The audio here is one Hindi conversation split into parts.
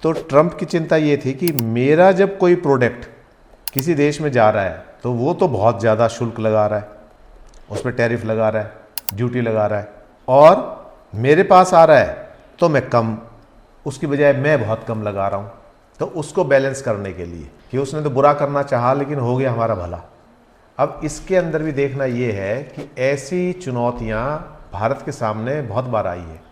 तो ट्रंप की चिंता ये थी कि मेरा जब कोई प्रोडक्ट किसी देश में जा रहा है तो वो तो बहुत ज़्यादा शुल्क लगा रहा है, उस पर टैरिफ लगा रहा है, ड्यूटी लगा रहा है, और मेरे पास आ रहा है तो मैं कम, उसकी बजाय मैं बहुत कम लगा रहा हूँ। तो उसको बैलेंस करने के लिए कि उसने तो बुरा करना चाहा लेकिन हो गया हमारा भला। अब इसके अंदर भी देखना ये है कि ऐसी चुनौतियाँ भारत के सामने बहुत बार आई है।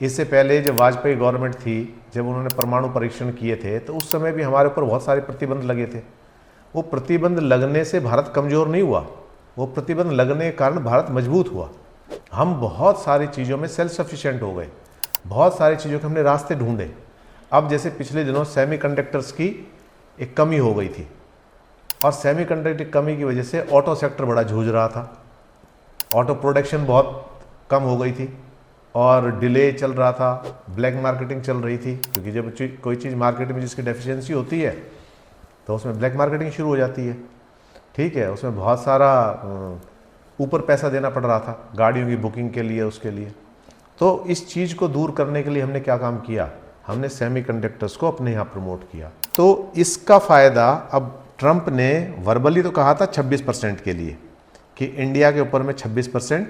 इससे पहले जब वाजपेयी गवर्नमेंट थी, जब उन्होंने परमाणु परीक्षण किए थे तो उस समय भी हमारे ऊपर बहुत सारे प्रतिबंध लगे थे। वो प्रतिबंध लगने से भारत कमज़ोर नहीं हुआ, वो प्रतिबंध लगने के कारण भारत मजबूत हुआ। हम बहुत सारी चीज़ों में सेल्फ सफिशिएंट हो गए, बहुत सारी चीज़ों के हमने रास्ते ढूंढे। अब जैसे पिछले दिनों सेमीकंडक्टर्स की एक कमी हो गई थी, और सेमीकंडक्टर की कमी की वजह से ऑटो सेक्टर बड़ा जूझ रहा था, ऑटो प्रोडक्शन बहुत कम हो गई थी और डिले चल रहा था, ब्लैक मार्केटिंग चल रही थी, क्योंकि जब कोई चीज़ मार्केट में जिसकी डेफिशिएंसी होती है तो उसमें ब्लैक मार्केटिंग शुरू हो जाती है। ठीक है, उसमें बहुत सारा ऊपर पैसा देना पड़ रहा था गाड़ियों की बुकिंग के लिए, उसके लिए। तो इस चीज़ को दूर करने के लिए हमने क्या काम किया, हमने सेमीकंडक्टर्स को अपने यहाँ प्रमोट किया। तो इसका फ़ायदा अब ट्रंप ने वर्बली तो कहा था 26% के लिए कि इंडिया के ऊपर मैं 26%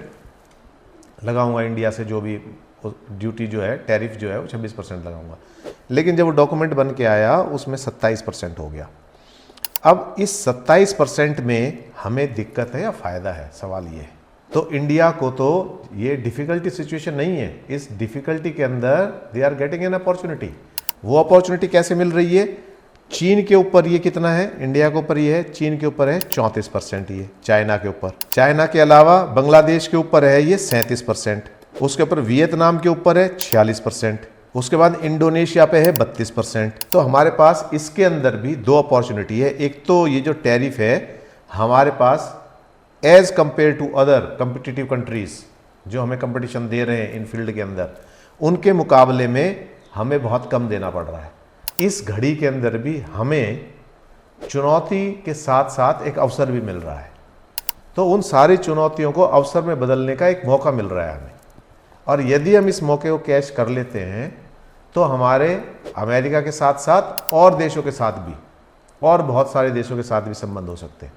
लगाऊंगा, इंडिया से जो भी ड्यूटी जो है, टैरिफ जो है वो 26% लगाऊंगा, लेकिन जब वो डॉक्यूमेंट बन के आया उसमें 27% हो गया। अब इस 27% में हमें दिक्कत है या फ़ायदा है, सवाल ये है। तो इंडिया को तो ये डिफ़िकल्टी सिचुएशन नहीं है, इस डिफ़िकल्टी के अंदर they are getting an opportunity. वो अपॉर्चुनिटी कैसे मिल रही है? चीन के ऊपर ये कितना है, इंडिया के ऊपर ये है, चीन के ऊपर है 34%, ये चाइना के ऊपर, चाइना के अलावा बांग्लादेश के ऊपर है ये 37%, उसके ऊपर वियतनाम के ऊपर है 46%, उसके बाद इंडोनेशिया पे है 32%। तो हमारे पास इसके अंदर भी दो अपॉर्चुनिटी है। एक तो ये जो टैरिफ है हमारे पास as compare to other competitive countries जो हमें कंपटीशन दे रहे हैं इन फील्ड के अंदर, उनके मुकाबले में हमें बहुत कम देना पड़ रहा है। इस घड़ी के अंदर भी हमें चुनौती के साथ साथ एक अवसर भी मिल रहा है। तो उन सारी चुनौतियों को अवसर में बदलने का एक मौका मिल रहा है हमें, और यदि हम इस मौके को कैच कर लेते हैं तो हमारे अमेरिका के साथ साथ और देशों के साथ भी, और बहुत सारे देशों के साथ भी संबंध हो सकते हैं।